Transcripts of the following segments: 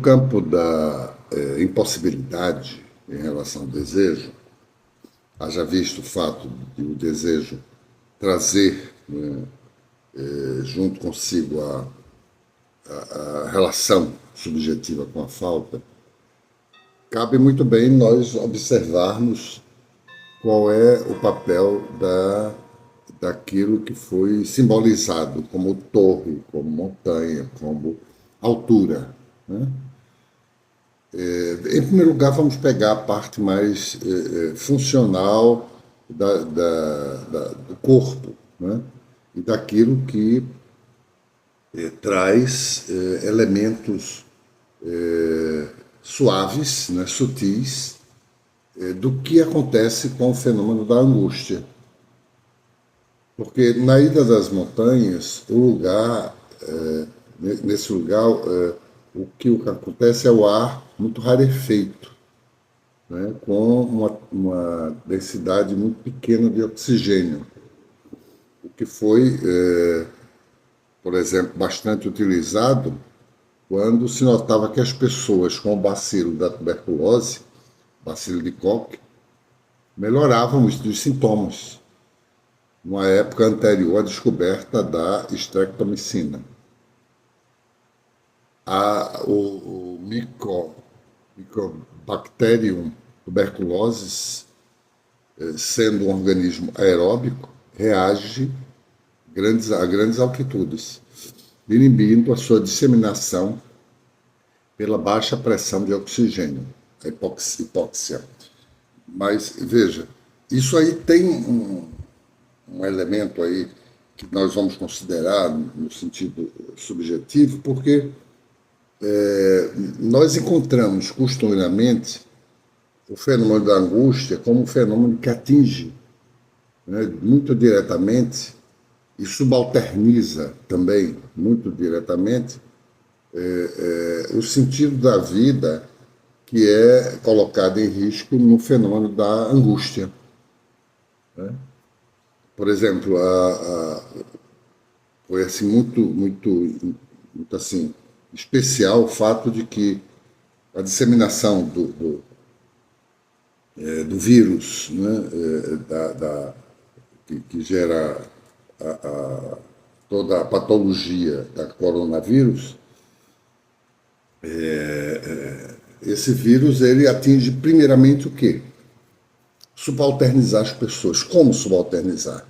campo da impossibilidade em relação ao desejo, haja visto o fato de o desejo trazer, né, junto consigo a relação subjetiva com a falta, cabe muito bem nós observarmos qual é o papel daquilo que foi simbolizado como torre, como montanha, como altura, né? Em primeiro lugar, vamos pegar a parte mais funcional do corpo, né? E daquilo que traz elementos suaves, né, sutis, do que acontece com o fenômeno da angústia. Porque na ida das montanhas, nesse lugar, o que acontece é o ar muito rarefeito, né, com uma densidade muito pequena de oxigênio, o que foi, por exemplo, bastante utilizado quando se notava que as pessoas com o bacilo da tuberculose, bacilo de Koch, melhoravam dos sintomas, numa época anterior à descoberta da streptomicina. O Mycobacterium tuberculosis, sendo um organismo aeróbico, reage a grandes altitudes, inibindo a sua disseminação pela baixa pressão de oxigênio, a hipóxia. Mas, veja, isso aí tem um elemento aí que nós vamos considerar no sentido subjetivo, porque nós encontramos costumeiramente o fenômeno da angústia como um fenômeno que atinge, né, muito diretamente e subalterniza também muito diretamente o sentido da vida, que é colocado em risco no fenômeno da angústia, né? Por exemplo, foi assim muito assim especial o fato de que a disseminação do vírus, né, que gera toda a patologia da coronavírus, esse vírus ele atinge primeiramente o quê? Subalternizar as pessoas. Como subalternizar?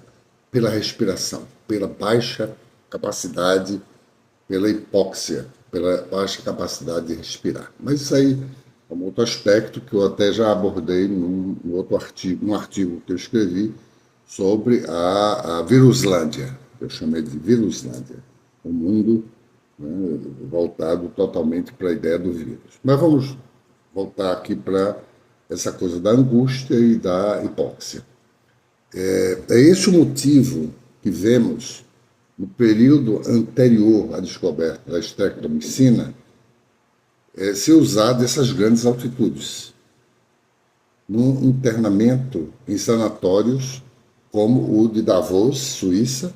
Pela respiração, pela baixa capacidade, pela hipóxia, pela baixa capacidade de respirar. Mas isso aí é um outro aspecto que eu até já abordei num artigo que eu escrevi sobre a Viruslândia, que eu chamei de Viruslândia, um mundo, né, voltado totalmente para a ideia do vírus. Mas vamos voltar aqui para essa coisa da angústia e da hipóxia. É esse o motivo que vemos no período anterior à descoberta da streptomicina ser usado essas grandes altitudes, num internamento em sanatórios como o de Davos, Suíça,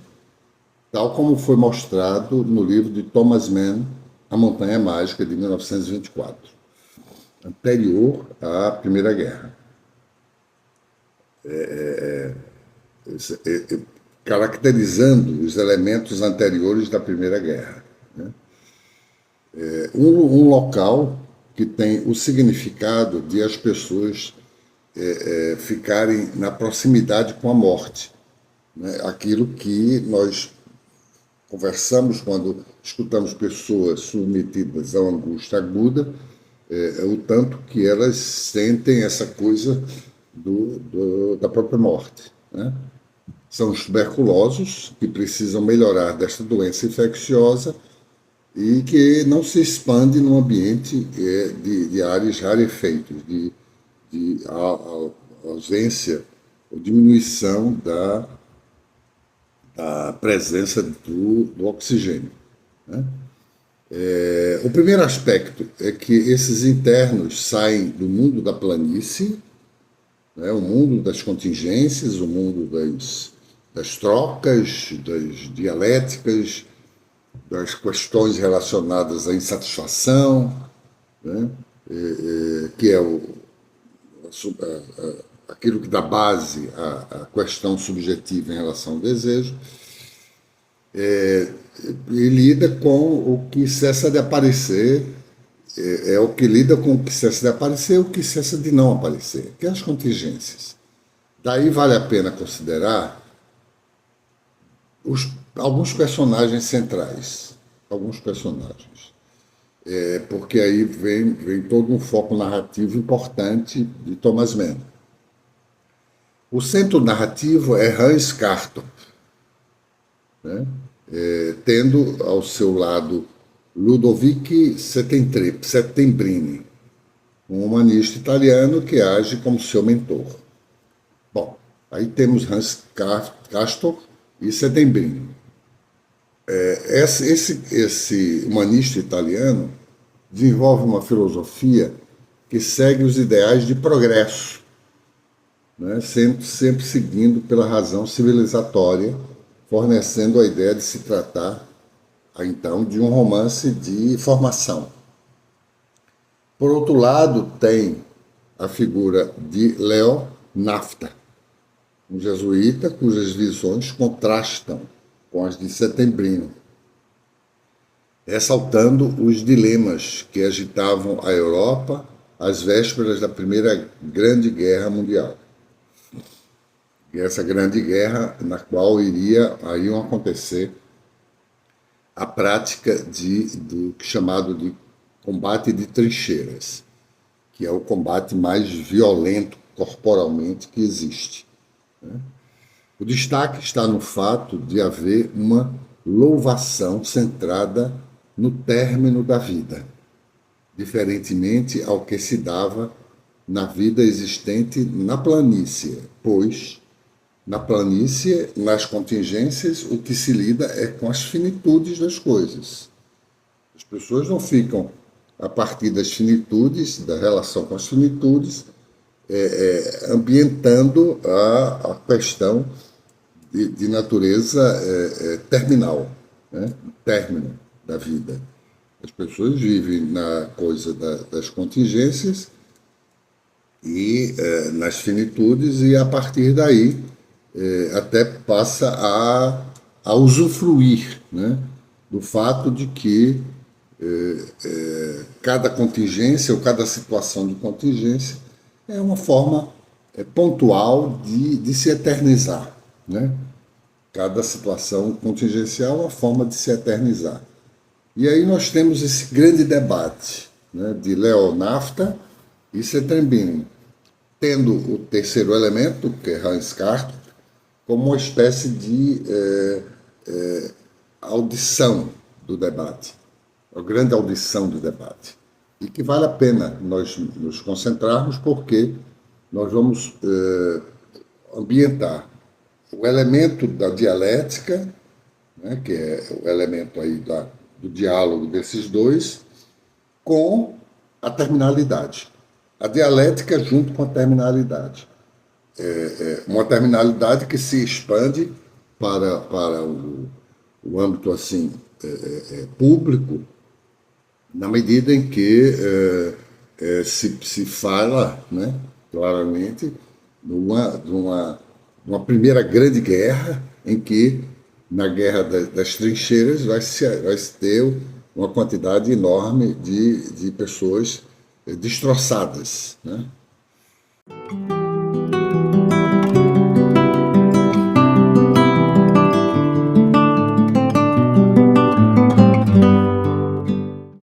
tal como foi mostrado no livro de Thomas Mann, A Montanha Mágica, de 1924, anterior à Primeira Guerra. Caracterizando os elementos anteriores da Primeira Guerra, né? Um local que tem o significado de as pessoas ficarem na proximidade com a morte, né? Aquilo que nós conversamos quando escutamos pessoas submetidas a uma angústia aguda, o tanto que elas sentem essa coisa da própria morte, né? São os tuberculosos que precisam melhorar desta doença infecciosa e que não se expande num ambiente de ares rarefeitos, de ausência ou diminuição da presença do oxigênio, né? O primeiro aspecto é que esses internos saem do mundo da planície, né, o mundo das contingências, o mundo das trocas, das dialéticas, das questões relacionadas à insatisfação, né? Que é aquilo que dá base à questão subjetiva em relação ao desejo, e lida com o que cessa de aparecer, é o que lida com o que cessa de aparecer e o que cessa de não aparecer, que é as contingências. Daí vale a pena considerar alguns personagens centrais, alguns personagens, porque aí vem todo um foco narrativo importante de Thomas Mann. O centro narrativo é Hans Castorp, né? Tendo ao seu lado Ludovico Settembrini, um humanista italiano que age como seu mentor. Bom, aí temos Hans Castorp e Settembrini. Esse humanista italiano desenvolve uma filosofia que segue os ideais de progresso, né? sempre seguindo pela razão civilizatória, fornecendo a ideia de se tratar, então, de um romance de formação. Por outro lado, tem a figura de Leo Nafta, um jesuíta cujas visões contrastam com as de Settembrini, ressaltando os dilemas que agitavam a Europa às vésperas da Primeira Grande Guerra Mundial. Essa grande guerra na qual iriam acontecer a prática do chamado de combate de trincheiras, que é o combate mais violento corporalmente que existe. O destaque está no fato de haver uma louvação centrada no término da vida, diferentemente ao que se dava na vida existente na planície, pois na planície, nas contingências, o que se lida é com as finitudes das coisas. As pessoas não ficam, a partir das finitudes, da relação com as finitudes, ambientando a questão de natureza terminal, né? Término da vida. As pessoas vivem na coisa das contingências e nas finitudes, e a partir daí até passa a usufruir, né, do fato de que cada contingência ou cada situação de contingência é uma forma pontual de se eternizar. Né? Cada situação contingencial é uma forma de se eternizar. E aí nós temos esse grande debate, né, de Leo Nafta e Settembrini, tendo o terceiro elemento, que é Hans Castorp, como uma espécie de audição do debate, a grande audição do debate, e que vale a pena nós nos concentrarmos, porque nós vamos ambientar o elemento da dialética, né, que é o elemento aí do diálogo desses dois, com a terminalidade. A dialética junto com a terminalidade. Uma terminalidade que se expande para o âmbito assim, público, na medida em que se fala, né, claramente de uma primeira grande guerra, em que na guerra das trincheiras vai se ter uma quantidade enorme de pessoas destroçadas, né?